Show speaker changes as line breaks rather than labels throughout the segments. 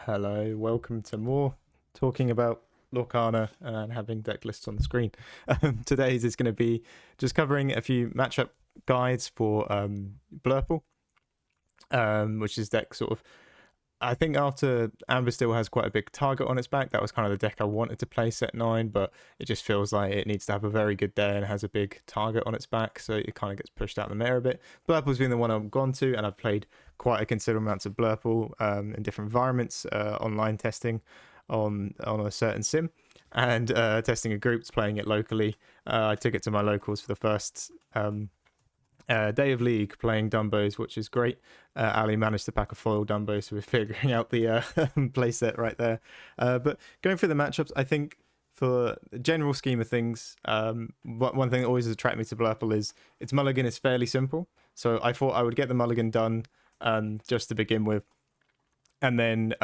Hello, welcome to more talking about Lorcana and having deck lists on the screen. Today's is going to be just covering a few matchup guides for Blurple, which is deck sort of. I think after Amber still has quite a big target on its back, that was kind of the deck I wanted to play set 9, but it just feels like it needs to have a very good day and has a big target on its back, so it kind of gets pushed out the meta a bit. Blurple's been the one I've gone to, and I've played quite a considerable amount of Blurple in different environments, online testing on a certain sim, and testing a group, playing it locally. I took it to my locals for the first day of league playing Dumbos, which is great. Ali managed to pack a foil Dumbo, so we're figuring out the playset right there. But going through the matchups, I think for the general scheme of things, one thing that always attracted me to Blurple is its mulligan is fairly simple. So I thought I would get the mulligan done just to begin with, and then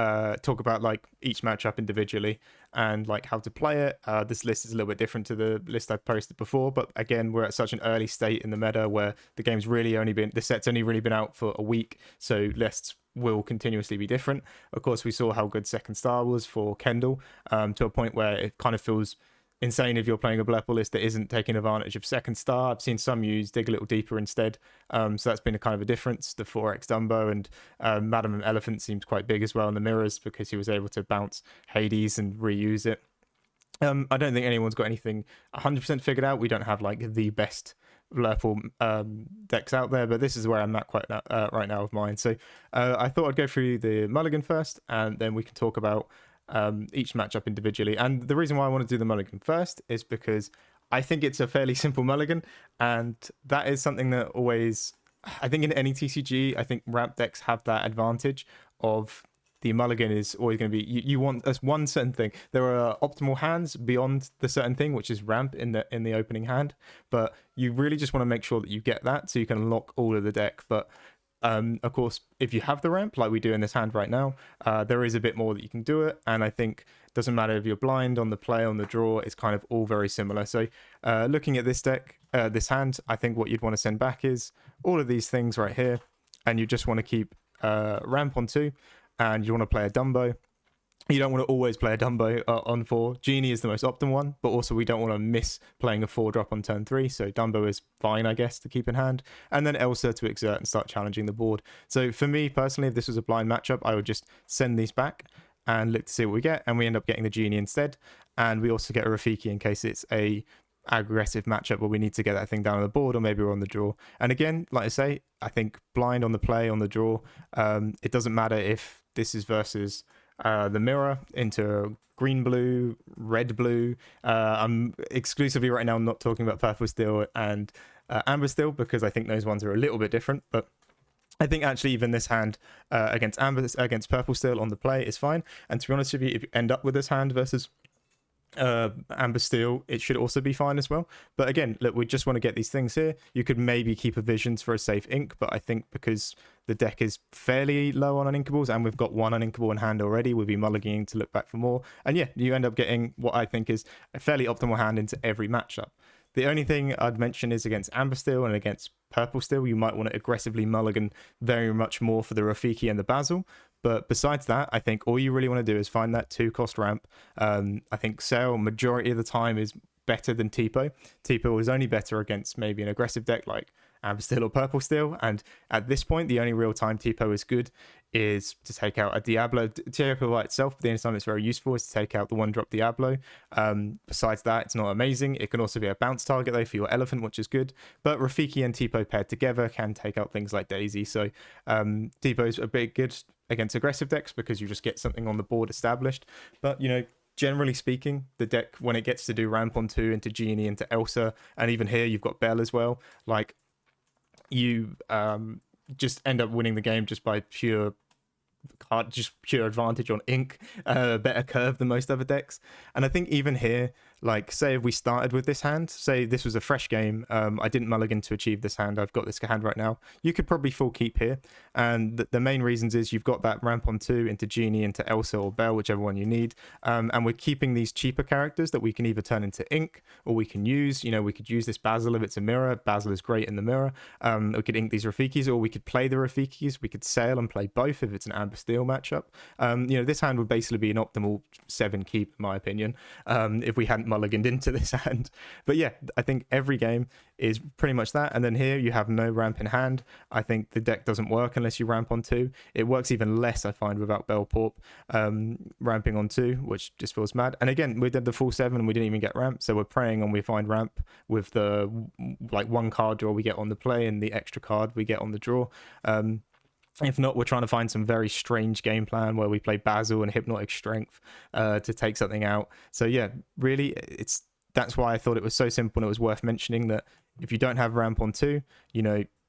talk about like each matchup individually and like how to play it. This list is a little bit different to the list I've posted before, but again, we're at such an early state in the meta where the game's really the set's only really been out for a week, so lists will continuously be different. Of course, we saw how good Second Star was for Kendall, to a point where it kind of feels insane if you're playing a Blurple list that isn't taking advantage of Second Star. I've seen some use Dig a Little Deeper instead, so that's been a kind of a difference. The 4x Dumbo and Madam and Elephant seemed quite big as well in the mirrors because he was able to bounce Hades and reuse it. I don't think anyone's got anything 100% figured out. We don't have like the best Blurple decks out there, but this is where I'm at quite right now with mine. So I thought I'd go through the mulligan first, and then we can talk about each matchup individually. And the reason why I want to do the mulligan first is because I think it's a fairly simple mulligan, and that is something that always, I think in any TCG, I think ramp decks have that advantage of the mulligan is always going to be you want as one certain thing. There are optimal hands beyond the certain thing, which is ramp in the opening hand, but you really just want to make sure that you get that so you can unlock all of the deck. But of course, if you have the ramp like we do in this hand right now, there is a bit more that you can do it, and I think it doesn't matter if you're blind on the play, on the draw, it's kind of all very similar. So looking at this deck, this hand, I think what you'd want to send back is all of these things right here, and you just want to keep ramp on 2, and you want to play a Dumbo. You don't want to always play a Dumbo on 4. Genie is the most optimal one, but also we don't want to miss playing a 4-drop on turn 3, so Dumbo is fine, I guess, to keep in hand. And then Elsa to exert and start challenging the board. So for me, personally, if this was a blind matchup, I would just send these back and look to see what we get, and we end up getting the Genie instead. And we also get a Rafiki in case it's a aggressive matchup where we need to get that thing down on the board, or maybe we're on the draw. And again, like I say, I think blind on the play, on the draw, it doesn't matter if this is versus the mirror into green blue, red blue. I'm exclusively right now not talking about purple steel and amber steel because I think those ones are a little bit different, but I think actually even this hand against purple steel on the play is fine. And to be honest with you, if you end up with this hand versus amber steel, it should also be fine as well. But again, look, we just want to get these things here. You could maybe keep a visions for a safe ink, but I think because the deck is fairly low on uninkables and we've got one uninkable in hand already, we'll be mulliganing to look back for more. And yeah, you end up getting what I think is a fairly optimal hand into every matchup. The only thing I'd mention is against amber steel and against purple steel, you might want to aggressively mulligan very much more for the Rafiki and the Basil. But besides that, I think all you really want to do is find that 2-cost ramp. I think Sail, majority of the time, is better than Tipo. Tipo is only better against maybe an aggressive deck like Amber Steel or Purple Steel. And at this point, the only real time Tipo is good is to take out a Diablo. Diablo by itself, the only time it's very useful is to take out the 1-drop Diablo. Besides that, it's not amazing. It can also be a bounce target, though, for your Elephant, which is good. But Rafiki and Tipo paired together can take out things like Daisy. So Tipo's a bit good against aggressive decks because you just get something on the board established. But, you know, generally speaking, the deck, when it gets to do ramp on 2 into Genie, into Elsa, and even here you've got Belle as well, like, you just end up winning the game just by pure advantage on ink, better curve than most other decks. And I think even here, Like, say if we started with this hand, say this was a fresh game, I didn't mulligan to achieve this hand, I've got this hand right now, you could probably full keep here. And the main reasons is you've got that ramp on 2 into Genie, into Elsa or Belle, whichever one you need. And we're keeping these cheaper characters that we can either turn into ink, or we can use, we could use this Basil if it's a mirror. Basil is great in the mirror. We could ink these Rafikis, or we could play the Rafikis. We could sail and play both if it's an Amber Steel matchup. This hand would basically be an optimal 7 keep, in my opinion, if we hadn't mulliganed into this hand. But yeah, I think every game is pretty much that. And then here you have no ramp in hand. I think the deck doesn't work unless you ramp on 2. It works even less, I find, without Blurple ramping on 2, which just feels mad. And again, we did the full 7 and we didn't even get ramp, so we're praying on we find ramp with the one card draw we get on the play and the extra card we get on the draw. If not, we're trying to find some very strange game plan where we play Basil and Hypnotic Strength to take something out. So yeah, really, that's why I thought it was so simple, and it was worth mentioning that if you don't have ramp on 2,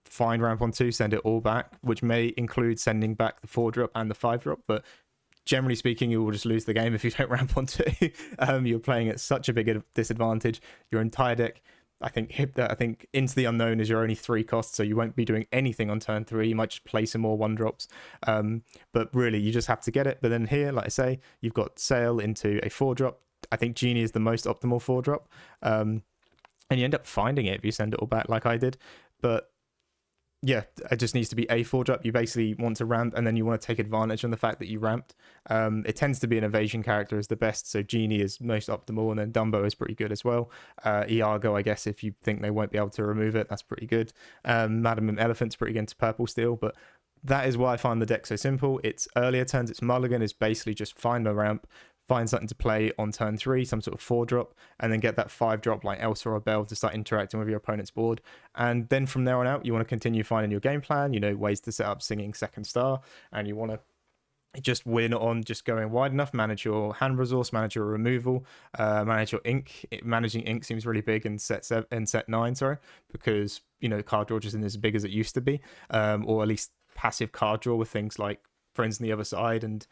find ramp on 2, send it all back, which may include sending back the 4-drop and the 5-drop, but generally speaking, you will just lose the game if you don't ramp on 2. You're playing at such a big disadvantage. Your entire deck, I think Into the Unknown is your only 3 cost, so you won't be doing anything on turn 3. You might just play some more 1-drops, but really you just have to get it. But then here, like I say, you've got Sail into a 4-drop. I think Genie is the most optimal 4-drop, and you end up finding it if you send it all back like I did. But yeah, it just needs to be a 4-drop. You basically want to ramp, and then you want to take advantage on the fact that you ramped. It tends to be an evasion character is the best, so Genie is most optimal, and then Dumbo is pretty good as well. Iago, I guess, if you think they won't be able to remove it, that's pretty good. Madam and Elephant's pretty good into Purple Steel, but that is why I find the deck so simple. It's earlier turns, it's mulligan, is basically just find a ramp, find something to play on turn 3, some sort of 4-drop, and then get that 5-drop like Elsa or Belle to start interacting with your opponent's board. And then from there on out, you want to continue finding your game plan, ways to set up Singing Second Star, and you want to just win on just going wide enough, manage your hand resource, manage your removal, manage your ink. Managing ink seems really big in set 9, because card draw just isn't as big as it used to be, or at least passive card draw with things like Friends on the Other Side and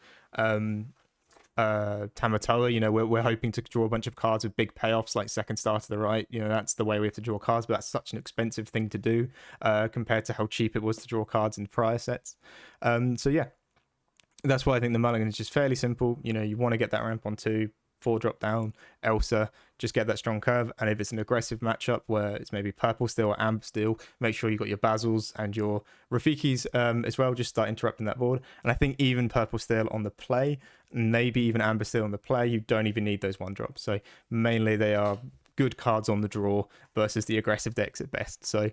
Tamatoa. We're hoping to draw a bunch of cards with big payoffs like Second Star to the right. That's the way we have to draw cards, but that's such an expensive thing to do compared to how cheap it was to draw cards in prior sets. So yeah, that's why I think the mulligan is just fairly simple. You want to get that ramp on 2, 4-drop down Elsa, just get that strong curve. And if it's an aggressive matchup where it's maybe Purple Steel or Amber Steel, make sure you got your Basils and your Rafikis as well. Just start interrupting that board. And I think even Purple Steel on the play, maybe even Amber Steel on the play, you don't even need those 1-drops. So mainly they are good cards on the draw versus the aggressive decks at best. So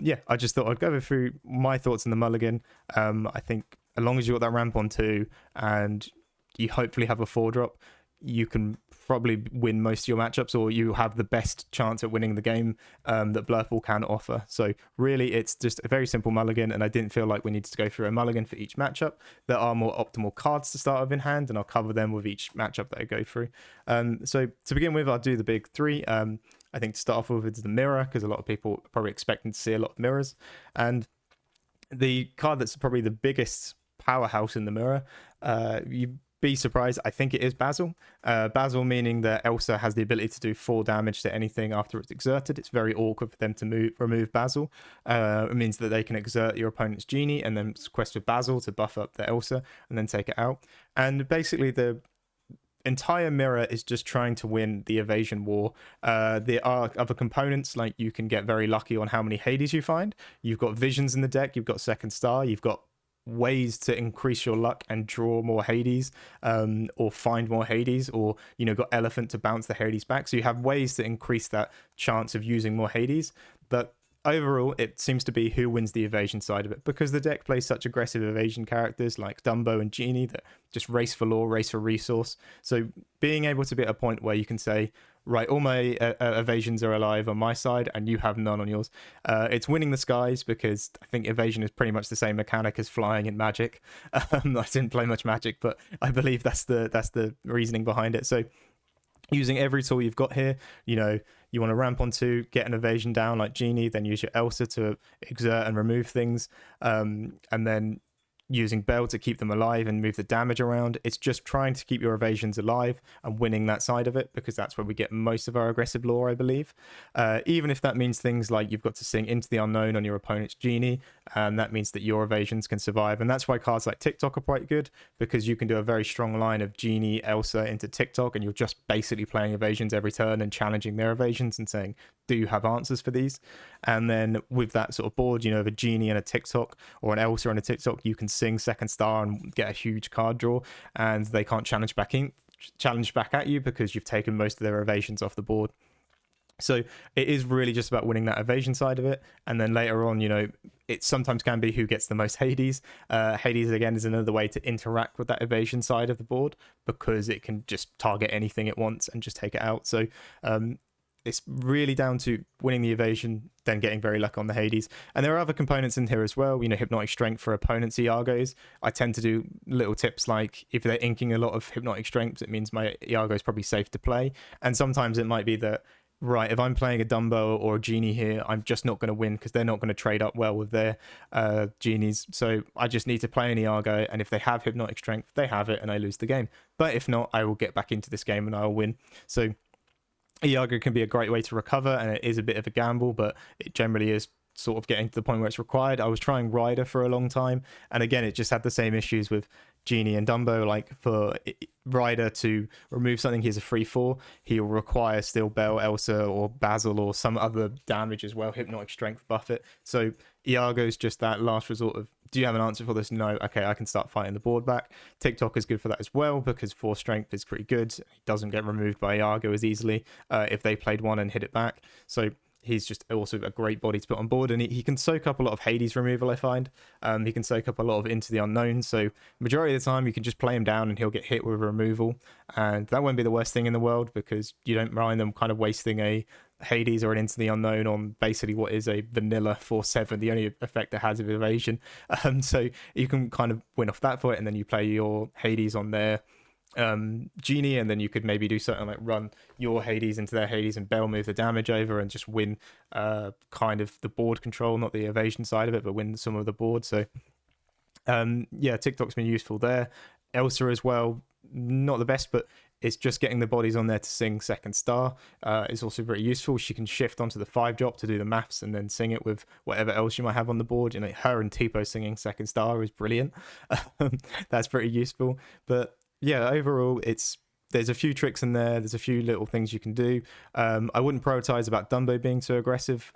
yeah, I just thought I'd go through my thoughts on the mulligan. I think as long as you got that ramp on 2 and you hopefully have a 4-drop, you can probably win most of your matchups, or you have the best chance at winning the game that Blurple can offer. So really, it's just a very simple mulligan, and I didn't feel like we needed to go through a mulligan for each matchup. There are more optimal cards to start with in hand, and I'll cover them with each matchup that I go through. So to begin with, I'll do the big 3. I think to start off with, it's the mirror, because a lot of people are probably expecting to see a lot of mirrors. And the card that's probably the biggest powerhouse in the mirror, you be surprised, I think it is Basil. Basil meaning that Elsa has the ability to do 4 damage to anything after it's exerted. It's very awkward for them to remove Basil. It means that they can exert your opponent's Genie and then quest with Basil to buff up the Elsa and then take it out. And basically the entire mirror is just trying to win the evasion war. There are other components, like you can get very lucky on how many Hades you find. You've got visions in the deck, you've got Second Star, you've got ways to increase your luck and draw more Hades, or find more Hades, or got Elephant to bounce the Hades back. So you have ways to increase that chance of using more Hades. But overall, it seems to be who wins the evasion side of it, because the deck plays such aggressive evasion characters like Dumbo and Genie that just race for lore, race for resource. So being able to be at a point where you can say, right, all my evasions are alive on my side and you have none on yours. It's winning the skies, because I think evasion is pretty much the same mechanic as flying in Magic. I didn't play much Magic, but I believe that's the reasoning behind it. So using every tool you've got here, you want to ramp on 2, get an evasion down like Genie, then use your Elsa to exert and remove things, and then using Bell to keep them alive and move the damage around. It's just trying to keep your evasions alive and winning that side of it, because that's where we get most of our aggressive lore, I believe. Even if that means things like you've got to sing Into the Unknown on your opponent's genie, and that means that your evasions can survive. And that's why cards like TikTok are quite good, because you can do a very strong line of genie, Elsa into TikTok, and you're just basically playing evasions every turn and challenging their evasions and saying, do you have answers for these? And then with that sort of board, of a genie and a TikTok, or an Elsa and a TikTok, you can sing second star and get a huge card draw, and they can't challenge back at you because you've taken most of their evasions off the board. So it is really just about winning that evasion side of it. And then later on, it sometimes can be who gets the most Hades. Hades, again, is another way to interact with that evasion side of the board, because it can just target anything it wants and just take it out. So it's really down to winning the evasion, then getting very lucky on the Hades. And there are other components in here as well. Hypnotic Strength for opponents' Iagos. I tend to do little tips like, if they're inking a lot of Hypnotic Strength, it means my Iago is probably safe to play. And sometimes it might be that, right, if I'm playing a Dumbo or a Genie here, I'm just not going to win because they're not going to trade up well with their Genies. So I just need to play an Iago, and if they have Hypnotic Strength, they have it and I lose the game. But if not, I will get back into this game and I'll win. So Iago can be a great way to recover, and it is a bit of a gamble, but it generally is sort of getting to the point where it's required. I was trying Ryder for a long time, and again, it just had the same issues with Genie and Dumbo. Like, for Ryder to remove something, he's a 3/4, he'll require still Bell, Elsa, or Basil, or some other damage as well, Hypnotic Strength buff it. So Iago's just that last resort of, do you have an answer for this? No. Okay, I can start fighting the board back. TikTok is good for that as well, because 4 strength is pretty good. He doesn't get removed by Iago as easily if they played one and hit it back. So he's just also a great body to put on board, and he can soak up a lot of Hades removal, I find. He can soak up a lot of Into the Unknown, so majority of the time you can just play him down and he'll get hit with removal, and that won't be the worst thing in the world, because you don't mind them kind of wasting a Hades or an Into the Unknown on basically what is a vanilla 4/7. The only effect it has is evasion. So you can kind of win off that for it, and then you play your Hades on their Genie, and then you could maybe do something like run your Hades into their Hades and Bell move the damage over and just win kind of the board control, not the evasion side of it, but win some of the board. So yeah, TikTok's been useful there. Elsa as well, not the best, but it's just getting the bodies on there to sing second star is also very useful. She can shift onto the 5-drop to do the maths and then sing it with whatever else you might have on the board. Her and Tipo singing second star is brilliant. That's pretty useful. But yeah, overall, there's a few tricks in there. There's a few little things you can do. I wouldn't prioritize about Dumbo being too aggressive.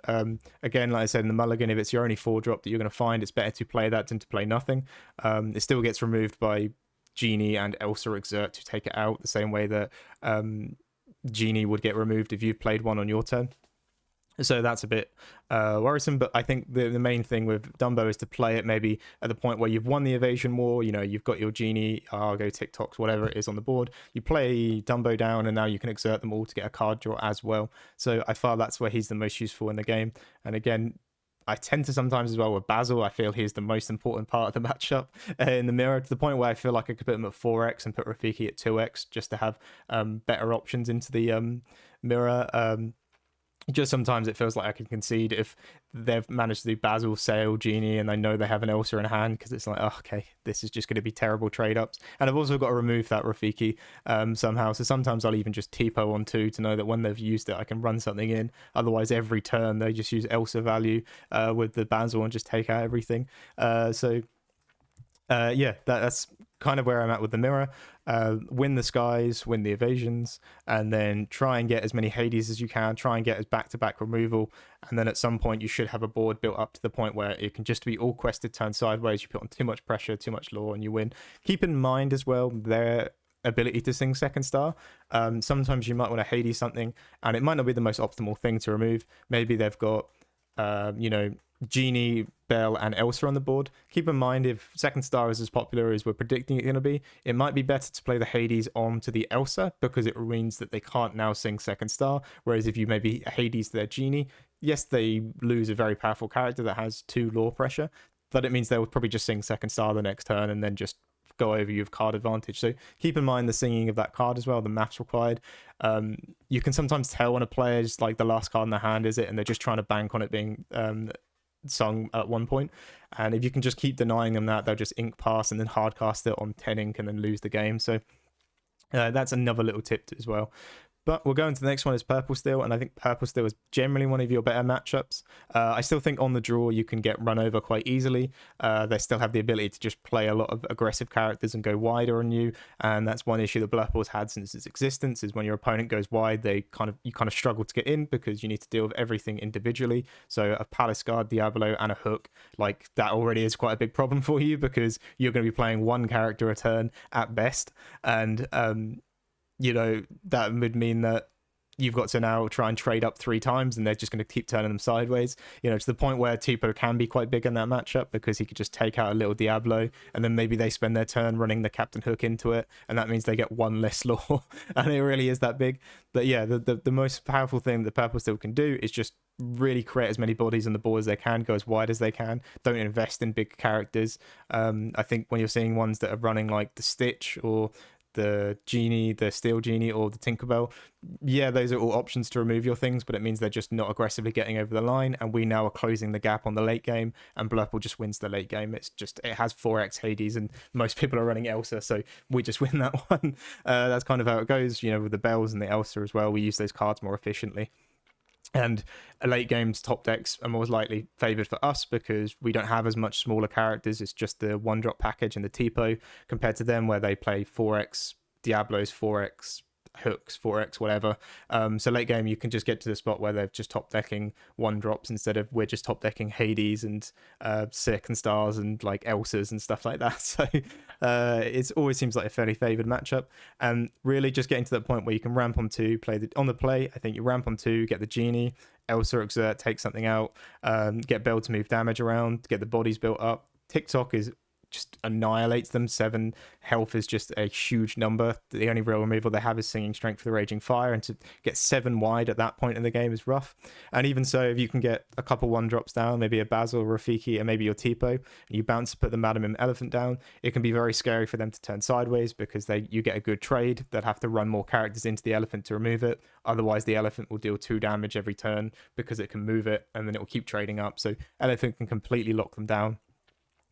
Again, like I said in the Mulligan, if it's your only 4-drop that you're going to find, it's better to play that than to play nothing. It still gets removed by Genie and Elsa Exert to take it out, the same way that Genie would get removed if you've played one on your turn. So that's a bit worrisome, but I think the main thing with Dumbo is to play it maybe at the point where you've won the evasion war. You've got your Genie, Argo, TikToks, whatever it is on the board. You play Dumbo down, and now you can exert them all to get a card draw as well. So I feel that's where he's the most useful in the game. And again, I tend to sometimes as well with Basil, I feel he's the most important part of the matchup in the mirror, to the point where I feel like I could put him at 4x and put Rafiki at 2x just to have better options into the mirror. Just sometimes it feels like I can concede if they've managed to do Basil, Sail, Genie, and I know they have an Elsa in hand, because it's like, oh, okay, this is just going to be terrible trade-ups. And I've also got to remove that Rafiki somehow. So sometimes I'll even just Tipo on 2 to know that when they've used it, I can run something in. Otherwise, every turn, they just use Elsa value with the Basil and just take out everything. Yeah, that's kind of where I'm at with the mirror. Win the skies, win the evasions, and then try and get as many Hades as you can. Try and get as back-to-back removal, and then at some point you should have a board built up to the point where it can just be all quested turn sideways. You put on too much pressure, too much lore, and you win. Keep in mind as well their ability to sing second star. Sometimes you might want to Hades something, and it might not be the most optimal thing to remove. Maybe they've got Genie, Bell, and Elsa on the board. Keep in mind, if second star is as popular as we're predicting it's going to be, it might be better to play the Hades onto the Elsa, because it means that they can't now sing second star. Whereas if you maybe Hades their Genie, yes, they lose a very powerful character that has 2 lore pressure, but it means they would probably just sing second star the next turn and then just go over you with card advantage. So keep in mind the singing of that card as well, the maths required. You can sometimes tell when a player is like the last card in their hand is it, and they're just trying to bank on it being sung at one point. And if you can just keep denying them that, they'll just ink pass and then hard cast it on 10 ink and then lose the game. So that's another little tip as well. But we'll go into the next one is Purple Steel, and I think Purple Steel is generally one of your better matchups. I still think on the draw you can get run over quite easily. They still have the ability to just play a lot of aggressive characters and go wider on you, and that's one issue that Blurple's had since its existence, is when your opponent goes wide, you kind of struggle to get in because you need to deal with everything individually. So a Palace Guard, Diablo, and a Hook, like that already is quite a big problem for you because you're going to be playing one character a turn at best, and that would mean that you've got to now try and trade up 3 times and they're just going to keep turning them sideways, to the point where Tipo can be quite big in that matchup because he could just take out a little Diablo and then maybe they spend their turn running the Captain Hook into it, and that means they get 1 less lore and it really is that big. But yeah, the most powerful thing that Purple Steel can do is just really create as many bodies on the board as they can, go as wide as they can, don't invest in big characters. I think when you're seeing ones that are running like the Stitch or the Genie, the Steel Genie, or the Tinkerbell, yeah, those are all options to remove your things, but it means they're just not aggressively getting over the line, and we now are closing the gap on the late game, and Blurple just wins the late game. It has 4x Hades, and most people are running Elsa, so we just win that one. That's kind of how it goes, with the Bells and the Elsa as well. We use those cards more efficiently. And late games top decks are more likely favored for us because we don't have as much smaller characters. It's just the 1-drop package and the Tipo compared to them, where they play 4x Diablos, 4x Hooks, 4x whatever. So late game you can just get to the spot where they're just top decking 1-drops instead of we're just top decking Hades and Sick and Stars and like Elsas and stuff like that. So it always seems like a fairly favored matchup, and really just getting to that point where you can ramp on 2, on the play. I think you ramp on 2, get the Genie, Elsa Exert, take something out, get Bell to move damage around, get the bodies built up. TikTok just annihilates them. 7 health is just a huge number. The only real removal they have is Singing Strength for the Raging Fire, and to get 7 wide at that point in the game is rough. And even so, if you can get a couple 1-drops down, maybe a Basil, Rafiki, and maybe your Tipo, and you bounce to put the Madam Mim Elephant down, it can be very scary for them to turn sideways because you get a good trade. They'll have to run more characters into the elephant to remove it. Otherwise, the elephant will deal 2 damage every turn because it can move it, and then it will keep trading up. So elephant can completely lock them down,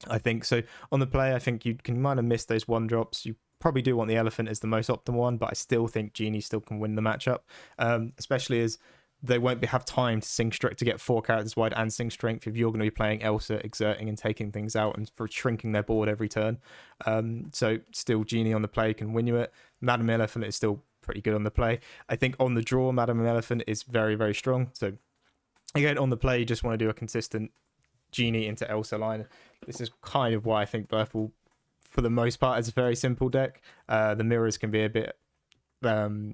I think. So on the play, I think you can kind of miss those 1-drops. You probably do want the elephant as the most optimal one, but I still think Genie still can win the matchup, especially as they won't have time to Sing Strength to get 4 characters wide and Sing Strength if you're going to be playing Elsa, exerting and taking things out and for shrinking their board every turn. So still Genie on the play can win you it. Madam Elephant is still pretty good on the play. I think on the draw, Madam Elephant is very, very strong. So again, on the play, you just want to do a consistent Genie into Elsa line. This is kind of why I think Blurple, for the most part, is a very simple deck. The mirrors can be a bit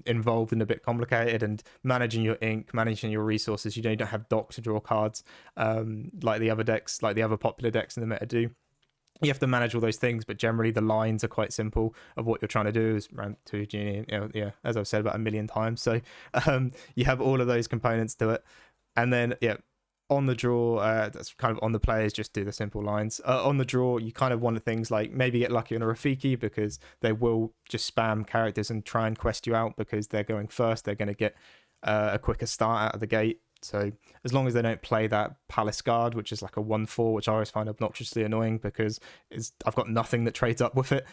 involved and a bit complicated, and managing your ink, managing your resources. You don't have dock to draw cards like the other decks, like the other popular decks in the meta do. You have to manage all those things, but generally the lines are quite simple of what you're trying to do is ramp to Genie, as I've said about 1,000,000 times. So you have all of those components to it, and then on the draw, that's kind of on the play, is just do the simple lines. On the draw, you kind of want things like maybe get lucky on a Rafiki because they will just spam characters and try and quest you out because they're going first. They're going to get a quicker start out of the gate. So as long as they don't play that Palace Guard, which is like a 1/4, which I always find obnoxiously annoying because I've got nothing that trades up with it.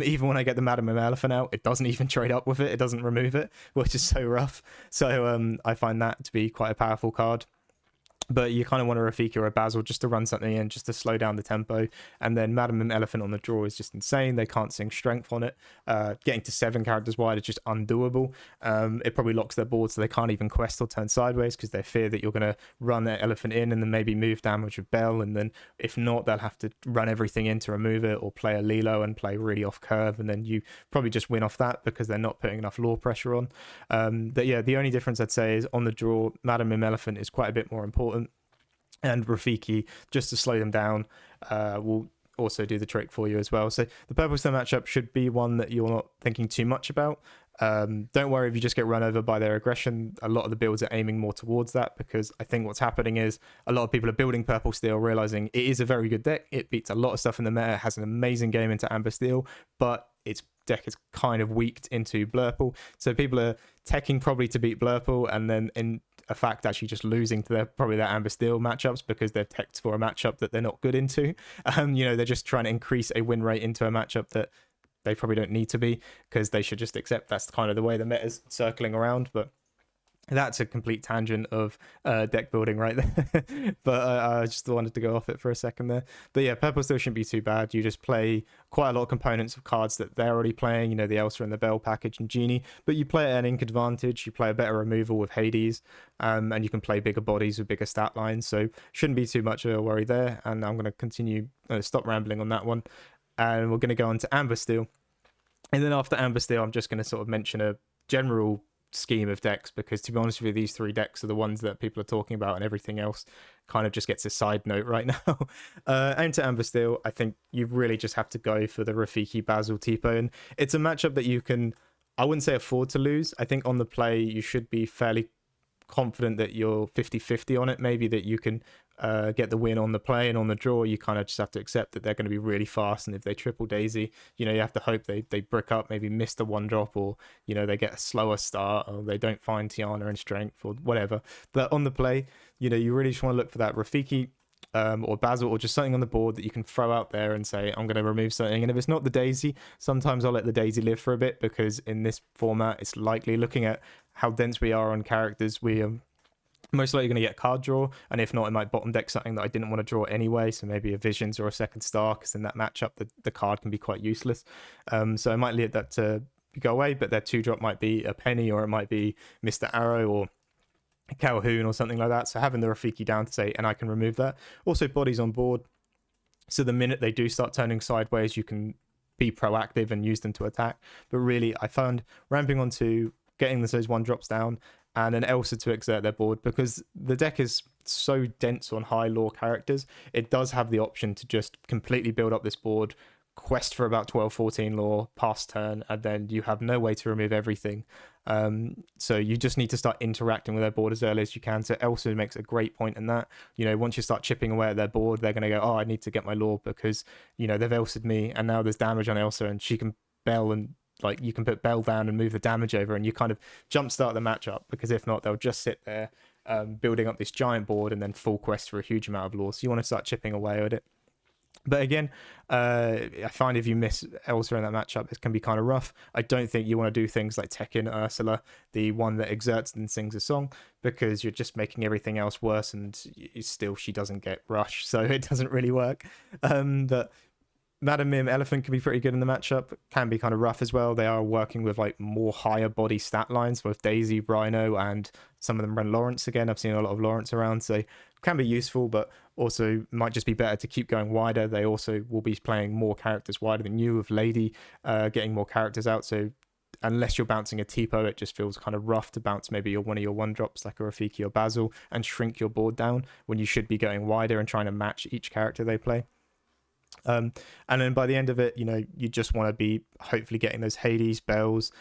Even when I get the Madam Mim Elephant out, it doesn't even trade up with it. It doesn't remove it, which is so rough. So I find that to be quite a powerful card. But you kind of want a Rafiki or a Basil just to run something in, just to slow down the tempo. And then Madam Mim Elephant on the draw is just insane. They can't Sing Strength on it. Getting to 7 characters wide is just undoable. It probably locks their board so they can't even quest or turn sideways because they fear that you're going to run their elephant in and then maybe move damage with Bell. And then if not, they'll have to run everything in to remove it or play a Lilo and play really off curve. And then you probably just win off that because they're not putting enough lore pressure on. But yeah, the only difference I'd say is on the draw, Madam Mim Elephant is quite a bit more important. And Rafiki, just to slow them down, will also do the trick for you as well. So the Purple Steel matchup should be one that you're not thinking too much about. Don't worry if you just get run over by their aggression. A lot of the builds are aiming more towards that because I think what's happening is a lot of people are building Purple Steel, realizing it is a very good deck. It beats a lot of stuff in the meta, has an amazing game into Amber Steel, but its deck is kind of weaked into Blurple. So people are teching probably to beat Blurple, and then a fact actually just losing to probably their Amber Steel matchups because they're teched for a matchup that they're not good into. They're just trying to increase a win rate into a matchup that they probably don't need to be, because they should just accept that's kind of the way the meta's circling around. But that's a complete tangent of deck building right there. But I just wanted to go off it for a second there. But yeah, purple still shouldn't be too bad. You just play quite a lot of components of cards that they're already playing, the Elsa and the Bell package and Genie, but you play at an ink advantage. You play a better removal with Hades, and you can play bigger bodies with bigger stat lines, so shouldn't be too much of a worry there. And I'm going to continue, stop rambling on that one, and we're going to go on to Amber Steel. And then after Amber Steel, I'm just going to sort of mention a general scheme of decks, because to be honest with you, these three decks are the ones that people are talking about, and everything else kind of just gets a side note right now. Into Amber Steel, I think you really just have to go for the Rafiki Basil Tipo, and it's a matchup that you can, I wouldn't say afford to lose. I think on the play you should be fairly confident that you're 50-50 on it, maybe that you can get the win on the play, and on the draw you kind of just have to accept that they're going to be really fast, and if they triple daisy, you have to hope they brick up, maybe miss the one drop, or they get a slower start, or they don't find Tiana in strength or whatever. But on the play, you really just want to look for that Rafiki or Basil, or just something on the board that you can throw out there and say, I'm going to remove something. And if it's not the daisy, sometimes I'll let the daisy live for a bit, because in this format it's likely, looking at how dense we are on characters, we are most likely going to get a card draw, and if not, it might bottom deck something that I didn't want to draw anyway, so maybe a Visions or a Second Star, because in that matchup the card can be quite useless. So I might leave that to go away, but their 2-drop might be a Penny, or it might be Mr. Arrow or Calhoun or something like that. So having the Rafiki down to say, and I can remove that. Also bodies on board, so the minute they do start turning sideways, you can be proactive and use them to attack. But really, I found ramping onto getting those 1-drops down, and an Elsa to exert their board, because the deck is so dense on high lore characters, it does have the option to just completely build up this board, quest for about 12-14 lore, pass turn, and then you have no way to remove everything. So you just need to start interacting with their board as early as you can. So Elsa makes a great point in that. Once you start chipping away at their board, they're going to go, oh, I need to get my lore, because they've Elsa'd me, and now there's damage on Elsa, and she can Bell, and you can put Bell down and move the damage over, and you kind of jumpstart the matchup, because if not, they'll just sit there building up this giant board and then full quest for a huge amount of lore. So you want to start chipping away at it. But again, I find if you miss Elsa in that matchup, it can be kind of rough. I don't think you want to do things like Tekken Ursula, the one that exerts and sings a song, because you're just making everything else worse, and still she doesn't get rush, so it doesn't really work. But Madam Mim Elephant can be pretty good in the matchup, can be kind of rough as well. They are working with more higher body stat lines with Daisy, Rhino, and some of them run Lawrence again. I've seen a lot of Lawrence around, so can be useful, but also might just be better to keep going wider. They also will be playing more characters wider than you, with Lady getting more characters out, so unless you're bouncing a Tipo, it just feels kind of rough to bounce maybe one of your 1-drops like a Rafiki or Basil and shrink your board down, when you should be going wider and trying to match each character they play. And then by the end of it, you just want to be hopefully getting those Hades, Bells,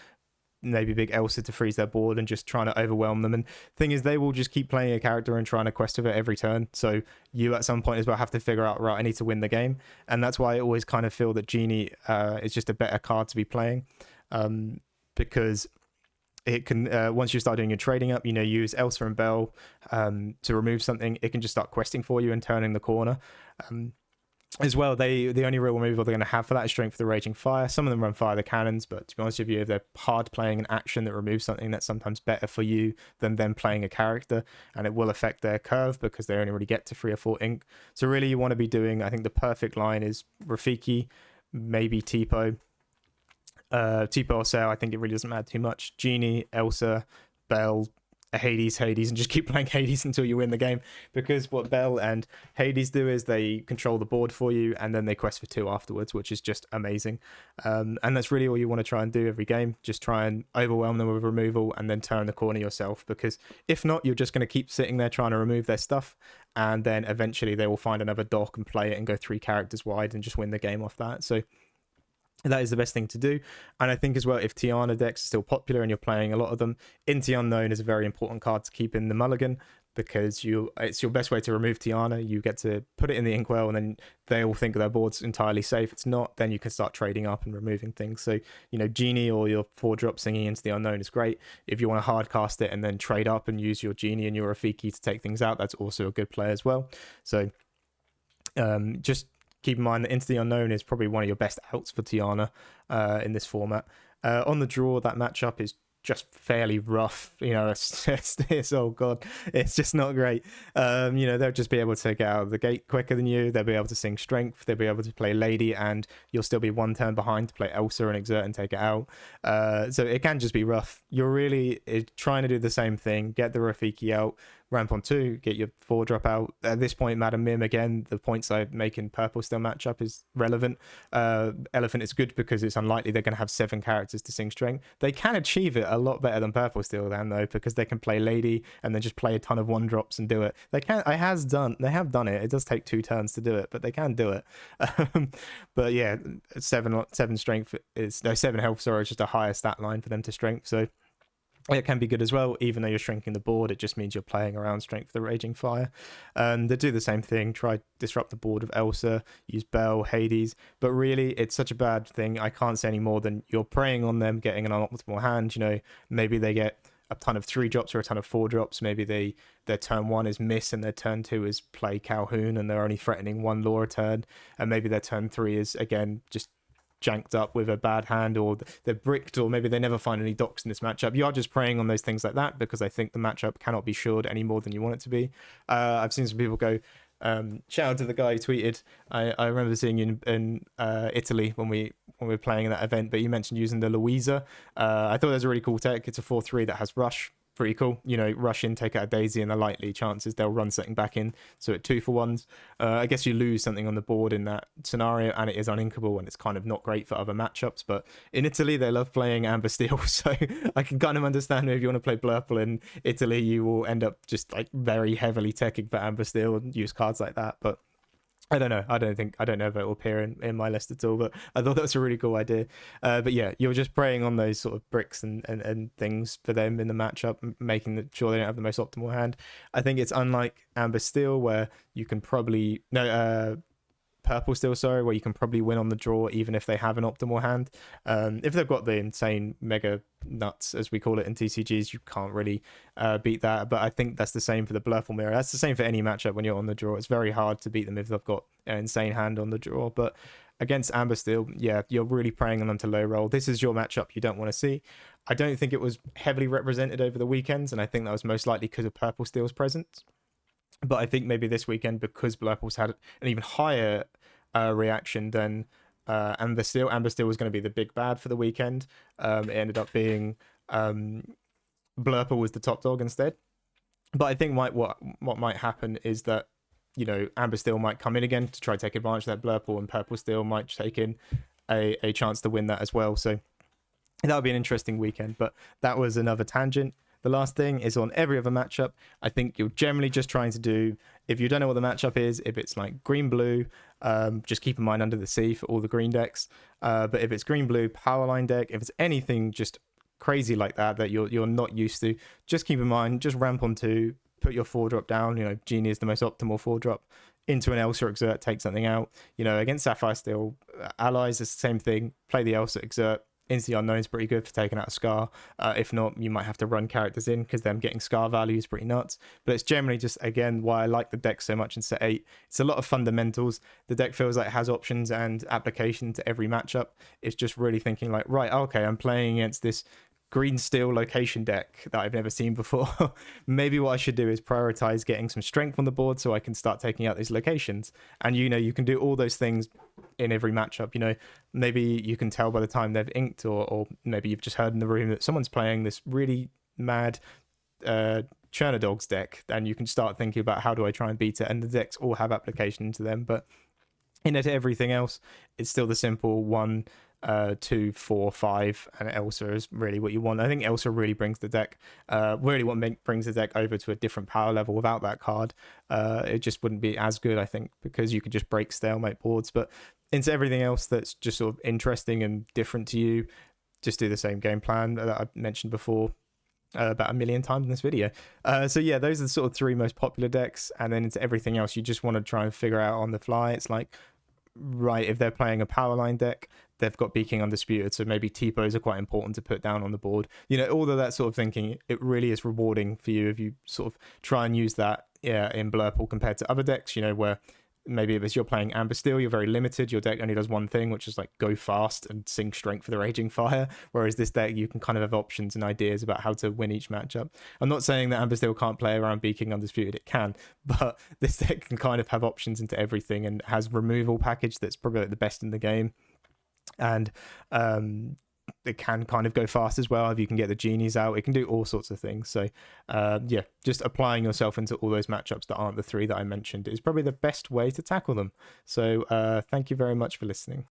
maybe big Elsa to freeze their board, and just trying to overwhelm them. And thing is, they will just keep playing a character and trying to quest with it every turn, so you at some point as well have to figure out, right, I need to win the game. And that's why I always kind of feel that Genie is just a better card to be playing, because it can once you start doing your trading up, use Elsa and Bell to remove something, it can just start questing for you and turning the corner. As well, the only real removal they're going to have for that is Strength of the Raging Fire. Some of them run Fire the Cannons, but to be honest with you, if they're hard playing an action that removes something, that's sometimes better for you than them playing a character, and it will affect their curve because they only really get to 3 or 4 ink. So really, you want to be doing, I think the perfect line is Rafiki, maybe Tipo. Tipo or Sale, I think it really doesn't matter too much. Genie, Elsa, Bell, Hades, and just keep playing Hades until you win the game, because what Bell and Hades do is they control the board for you, and then they quest for 2 afterwards, which is just amazing. And that's really all you want to try and do every game, just try and overwhelm them with removal and then turn the corner yourself, because if not, you're just going to keep sitting there trying to remove their stuff, and then eventually they will find another dock and play it and go 3 characters wide and just win the game off that. So that is the best thing to do. And I think as well, if Tiana decks are still popular and you're playing a lot of them, Into the Unknown is a very important card to keep in the mulligan, because it's your best way to remove Tiana. You get to put it in the inkwell, and then they all think their board's entirely safe. It's not. Then you can start trading up and removing things. So Genie or your 4-drop Singing into the Unknown is great. If you want to hard cast it and then trade up and use your Genie and your Rafiki to take things out, that's also a good play as well. So just keep in mind that Into the Unknown is probably one of your best outs for Tiana in this format. On the draw, that matchup is just fairly rough. It's oh god, it's just not great. They'll just be able to get out of the gate quicker than you. They'll be able to sing Strength. They'll be able to play Lady, and you'll still be one turn behind to play Elsa and Exert and take it out. So it can just be rough. You're really trying to do the same thing, get the Rafiki out, ramp on 2, get your 4-drop out. At this point, Madam Mim, again, the points I make in purple still matchup is relevant. Elephant is good because it's unlikely they're going to have 7 characters to sing Strength. They can achieve it a lot better than purple still, then, though, because they can play Lady and then just play a ton of 1-drops and do it. They have done it. It does take 2 turns to do it, but they can do it. But yeah, 7 strength is 7 health. Sorry, is just a higher stat line for them to strength. So it can be good as well, even though you're shrinking the board. It just means you're playing around Strength for the Raging Fire. And they do the same thing, try disrupt the board of Elsa, use Belle, Hades, but really it's such a bad thing. I can't say any more than you're preying on them getting an optimal hand. Maybe they get a ton of 3-drops or a ton of 4-drops. Maybe their turn 1 is miss and their turn 2 is play Calhoun and they're only threatening 1 Laura turn, and maybe their turn 3 is again just janked up with a bad hand, or they're bricked, or maybe they never find any docks in this matchup. You are just preying on those things like that because I think the matchup cannot be shored any more than you want it to be. I've seen some people go, shout out to the guy who tweeted, I remember seeing you in Italy when we were playing in that event, but you mentioned using the Louisa. I thought that was a really cool tech. It's a 4-3 that has rush. Pretty cool. Rush in, take out a Daisy, and the likely chances they'll run something back in. So at 2-for-1s, I guess you lose something on the board in that scenario, and it is uninkable, and it's kind of not great for other matchups. But in Italy, they love playing Amber Steel, so I can kind of understand if you want to play Blurple in Italy, you will end up just like very heavily teching for Amber Steel and use cards like that. But I don't know. I don't know if it will appear in my list at all, but I thought that was a really cool idea. But yeah, you're just preying on those sort of bricks and things for them in the matchup, making sure they don't have the most optimal hand. I think it's unlike Amber Steel, where you can probably Purple Steel, sorry, where you can probably win on the draw even if they have an optimal hand. If they've got the insane mega nuts, as we call it in TCGs, you can't really beat that. But I think that's the same for the Blurple Mirror. That's the same for any matchup when you're on the draw. It's very hard to beat them if they've got an insane hand on the draw. But against Amber Steel, yeah, you're really preying on them to low roll. This is your matchup you don't want to see. I don't think it was heavily represented over the weekends, and I think that was most likely because of Purple Steel's presence. But I think maybe this weekend, because Blurple's had an even higher reaction than Amber Steel was going to be the big bad for the weekend. It ended up being Blurple was the top dog instead. But I think what might happen is that Amber Steel might come in again to try to take advantage of that Blurple, and Purple Steel might take in a chance to win that as well. So that would be an interesting weekend. But that was another tangent. The last thing is on every other matchup. I think you're generally just trying to do, if you don't know what the matchup is, if it's like green-blue, just keep in mind Under the Sea for all the green decks. But if it's green-blue Powerline deck, if it's anything just crazy like that you're not used to, just keep in mind, just ramp on 2, put your 4-drop down. Genie is the most optimal 4-drop. Into an Elsa Exert, take something out. Against Sapphire Steel, allies is the same thing. Play the Elsa Exert. Into the Unknown is pretty good for taking out a Scar. If not, you might have to run characters in because them getting Scar value is pretty nuts. But it's generally just, again, why I like the deck so much in set 8. It's a lot of fundamentals. The deck feels like it has options and application to every matchup. It's just really thinking like, right, okay, I'm playing against this green steel location deck that I've never seen before. Maybe what I should do is prioritize getting some strength on the board so I can start taking out these locations. And you can do all those things in every matchup. Maybe you can tell by the time they've inked, or maybe you've just heard in the room that someone's playing this really mad Churner Dogs deck, and you can start thinking about how do I try and beat it, and the decks all have application to them. But in it, everything else, it's still the simple 1, 2, 4, 5, and Elsa is really what you want. I think Elsa really brings the deck, brings the deck over to a different power level. Without that card, it just wouldn't be as good, I think, because you could just break stalemate boards. But into everything else that's just sort of interesting and different to you, just do the same game plan that I mentioned before. about 1 million times in this video. So yeah, those are the sort of 3 most popular decks, and then into everything else you just want to try and figure out on the fly. It's like, right, if they're playing a power line deck, they've got Beaking Undisputed, so maybe T-pos are quite important to put down on the board. All of that sort of thinking, it really is rewarding for you if you sort of try and use that in Blurple compared to other decks, where maybe if you're playing Amber Steel, you're very limited. Your deck only does one thing, which is like go fast and sing Strength for the Raging Fire. Whereas this deck, you can kind of have options and ideas about how to win each matchup. I'm not saying that Amber Steel can't play around Beaking Undisputed. It can, but this deck can kind of have options into everything and has removal package that's probably like the best in the game. And it can kind of go fast as well if you can get the genies out. It can do all sorts of things. So yeah, just applying yourself into all those matchups that aren't the 3 that I mentioned is probably the best way to tackle them. So thank you very much for listening.